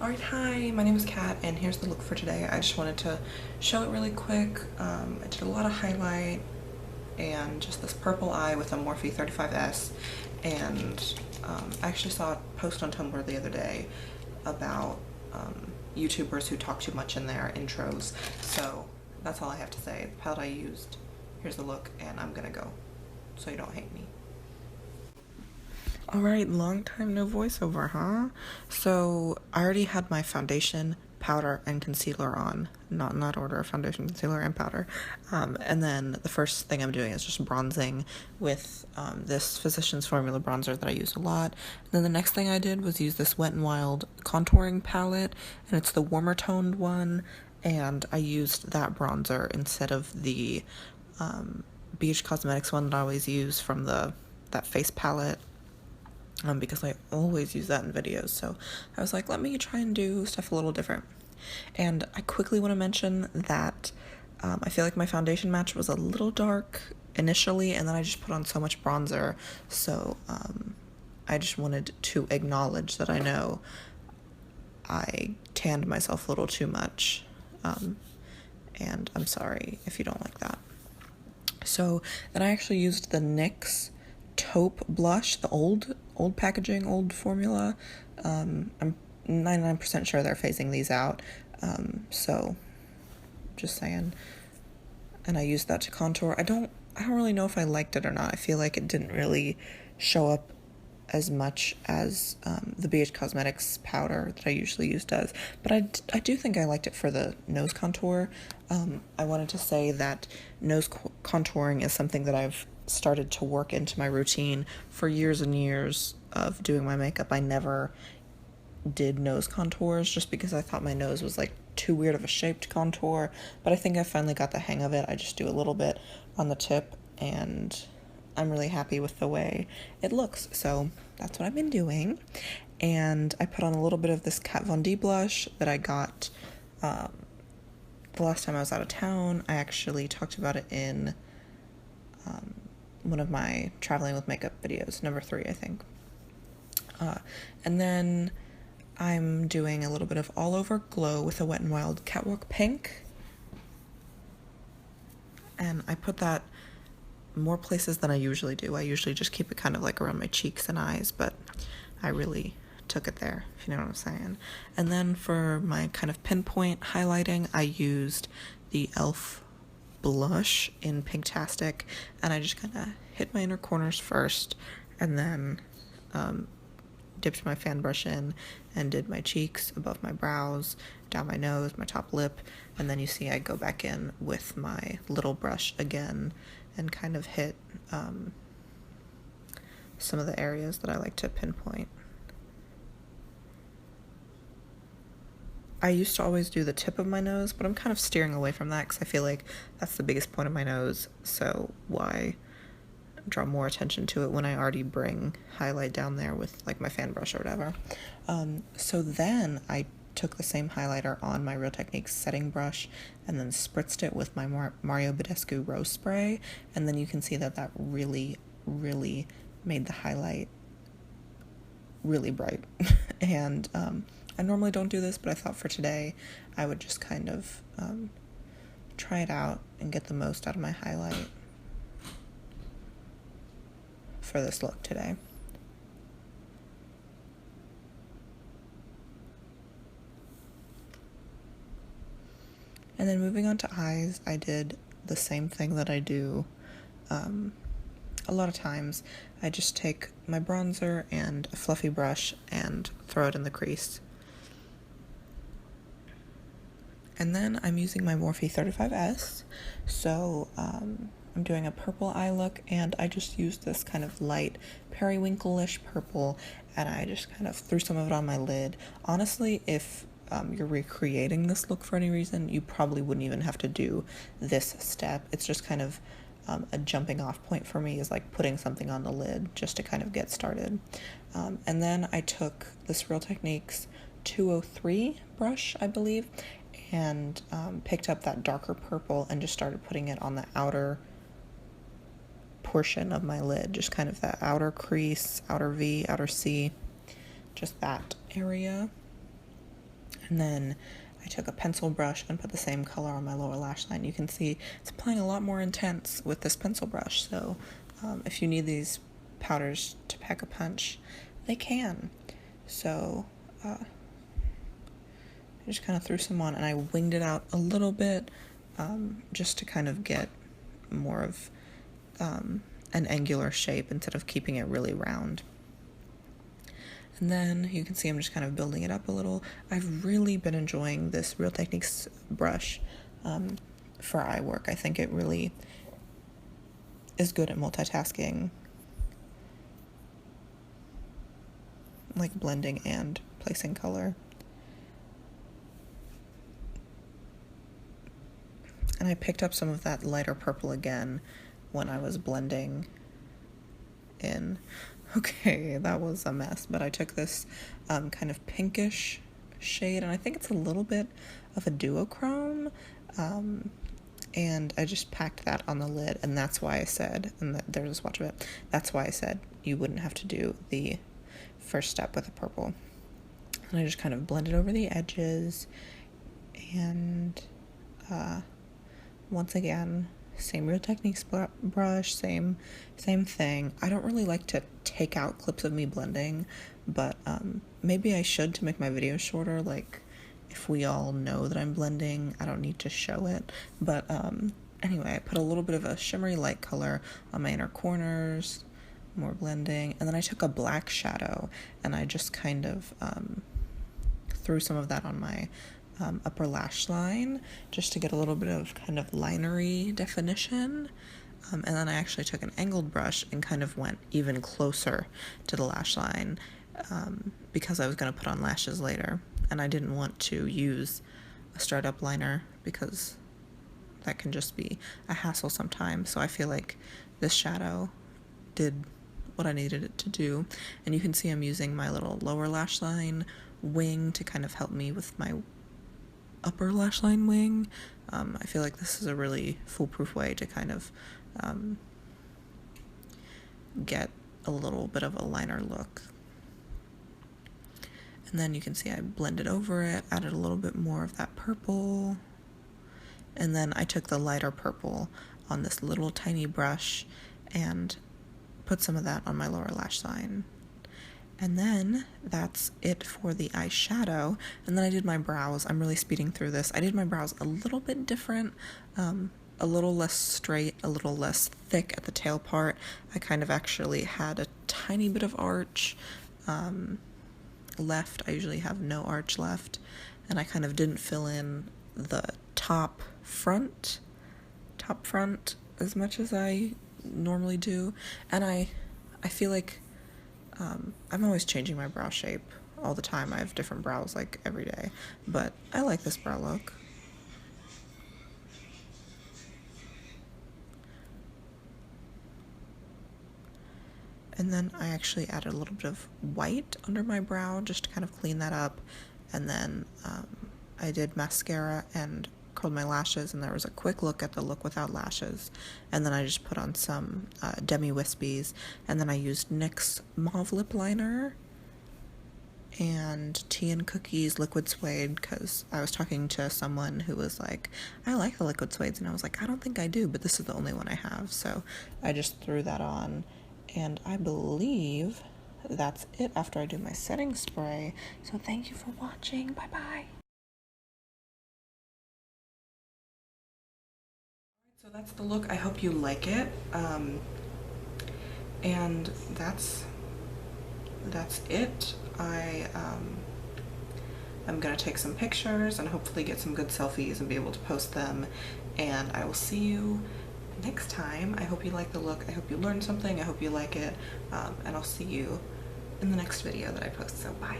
Alright, hi, my name is Kat, and here's the look for today. I just wanted to show it really quick. I did a lot of highlight and just this purple eye with a Morphe 35S, and I actually saw a post on Tumblr the other day about YouTubers who talk too much in their intros, so that's all I have to say. The palette I used, here's the look, and I'm gonna go, so you don't hate me. Alright, long time no voiceover, huh? So, I already had my foundation, powder, and concealer on. Not in that order, foundation, concealer, and powder. And then the first thing I'm doing is just bronzing with this Physicians Formula bronzer that I use a lot. And then the next thing I did was use this Wet n Wild contouring palette, and it's the warmer toned one, and I used that bronzer instead of the BH Cosmetics one that I always use from that face palette. Because I always use that in videos, so I was like, let me try and do stuff a little different. And I quickly want to mention that I feel like my foundation match was a little dark initially, and then I just put on so much bronzer, so I just wanted to acknowledge that I know I tanned myself a little too much, and I'm sorry if you don't like that. So then I actually used the NYX taupe blush, the old packaging, old formula. I'm 99% sure they're phasing these out, so just saying. And I used that to contour. I don't really know if I liked it or not. I feel like it didn't really show up as much as the BH Cosmetics powder that I usually use does, but I do think I liked it for the nose contour. I wanted to say that nose contouring is something that I've started to work into my routine for years and years of doing my makeup. I never did nose contours just because I thought my nose was like too weird of a shape to contour, but I think I finally got the hang of it. I just do a little bit on the tip, and I'm really happy with the way it looks, so that's what I've been doing. And I put on a little bit of this Kat Von D blush that I got the last time I was out of town. I actually talked about it in one of my traveling with makeup videos, number 3, I think. And then I'm doing a little bit of all over glow with a Wet n Wild Catwalk Pink, and I put that more places than I usually do. I usually just keep it kind of like around my cheeks and eyes, but I really took it there, if you know what I'm saying. And then for my kind of pinpoint highlighting, I used the e.l.f. blush in Pinktastic, and I just kind of hit my inner corners first, and then dipped my fan brush in and did my cheeks, above my brows, down my nose, my top lip, and then you see I go back in with my little brush again and kind of hit some of the areas that I like to pinpoint. I used to always do the tip of my nose, but I'm kind of steering away from that because I feel like that's the biggest point of my nose, so why draw more attention to it when I already bring highlight down there with like my fan brush or whatever. So then I took the same highlighter on my Real Techniques setting brush and then spritzed it with my Mario Badescu Rose Spray, and then you can see that really, really made the highlight really bright. And I normally don't do this, but I thought for today I would just kind of try it out and get the most out of my highlight for this look today. And then moving on to eyes, I did the same thing that I do a lot of times. I just take my bronzer and a fluffy brush and throw it in the crease. And then I'm using my Morphe 35S, so I'm doing a purple eye look, and I just used this kind of light periwinkle-ish purple, and I just kind of threw some of it on my lid. Honestly, if you're recreating this look for any reason, you probably wouldn't even have to do this step. It's just kind of a jumping off point for me, is like putting something on the lid just to kind of get started. And then I took this Real Techniques 203 brush, I believe, and picked up that darker purple and just started putting it on the outer portion of my lid, just kind of that outer crease, outer V, outer C, just that area. And then I took a pencil brush and put the same color on my lower lash line. You can see it's applying a lot more intense with this pencil brush. So if you need these powders to pack a punch, they can. So I just kind of threw some on and I winged it out a little bit just to kind of get more of an angular shape instead of keeping it really round. And then you can see I'm just kind of building it up a little. I've really been enjoying this Real Techniques brush for eye work. I think it really is good at multitasking, like blending and placing color. And I picked up some of that lighter purple again when I was blending in. Okay, that was a mess, but I took this kind of pinkish shade, and I think it's a little bit of a duochrome, and I just packed that on the lid, and that's why I said, and there's a swatch of it, that's why I said you wouldn't have to do the first step with the purple. And I just kind of blended over the edges, and once again, same Real Techniques brush, same thing. I don't really like to take out clips of me blending, but maybe I should to make my videos shorter. Like, if we all know that I'm blending, I don't need to show it. But anyway, I put a little bit of a shimmery light color on my inner corners, more blending, and then I took a black shadow and I just kind of threw some of that on my upper lash line just to get a little bit of kind of linery definition, and then I actually took an angled brush and kind of went even closer to the lash line because I was going to put on lashes later, and I didn't want to use a straight up liner because that can just be a hassle sometimes. So I feel like this shadow did what I needed it to do, and you can see I'm using my little lower lash line wing to kind of help me with my upper lash line wing. I feel like this is a really foolproof way to kind of get a little bit of a liner look. And then you can see I blended over it, added a little bit more of that purple, and then I took the lighter purple on this little tiny brush and put some of that on my lower lash line. And then that's it for the eyeshadow. And then I did my brows. I'm really speeding through this. I did my brows a little bit different, a little less straight, a little less thick at the tail part. I kind of actually had a tiny bit of arch left. I usually have no arch left. And I kind of didn't fill in the top front as much as I normally do. And I feel like I'm always changing my brow shape all the time. I have different brows like every day, but I like this brow look. And then I actually added a little bit of white under my brow just to kind of clean that up. And then I did mascara and curled my lashes, and there was a quick look at the look without lashes. And then I just put on some demi wispies, and then I used NYX mauve lip liner and Tea and Cookies liquid suede, because I was talking to someone who was like, I like the liquid suede, and I was like, I don't think I do, but this is the only one I have. So I just threw that on, and I believe that's it after I do my setting spray. So thank you for watching. Bye bye. So that's the look. I hope you like it. And that's it. I'm gonna take some pictures and hopefully get some good selfies and be able to post them. And I will see you next time. I hope you like the look. I hope you learned something. I hope you like it. And I'll see you in the next video that I post. So bye.